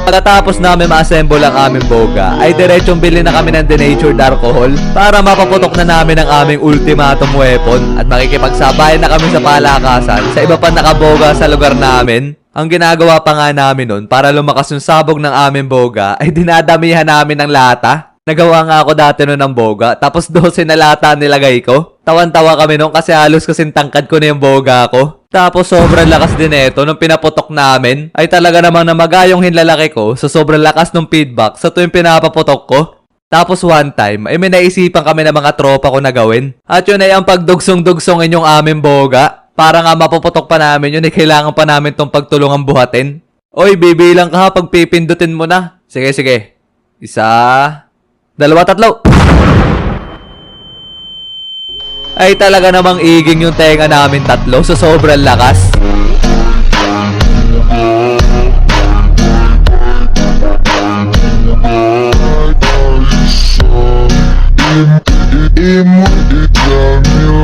Pagkatapos namin ma-assemble ang aming boga, ay diretsong bili na kami ng denatured alcohol para mapaputok na namin ang aming ultimatum weapon at makikipagsabayan na kami sa palakasan sa iba pa nakaboga sa lugar namin. Ang ginagawa pa nga namin nun para lumakas yung sabog ng aming boga ay dinadamihan namin ng lata. Nagawa nga ako dati nun ng boga, tapos 12 na lata nilagay ko. Tawan-tawa kami nun kasi halos kasing tangkad ko na yung boga ko. Tapos sobrang lakas din ito nung pinaputok namin. Ay talaga namang namagayong hinlalaki ko sa sobrang lakas ng feedback sa tuwing pinapaputok ko. Tapos one time, ay may naisipan kami ng mga tropa ko na gawin. At yun ay ang pagdugsong-dugsongin yung aming boga. Para nga mapuputok pa namin yun, ay kailangan pa namin tong pagtulungan buhatin. Oy, bibilang ka ha pag pipindutin mo na. Sige, sige. 1, 2, 3. Ay talaga namang iging yung tenga namin tatlo sa sobrang lakas. И мой идеальный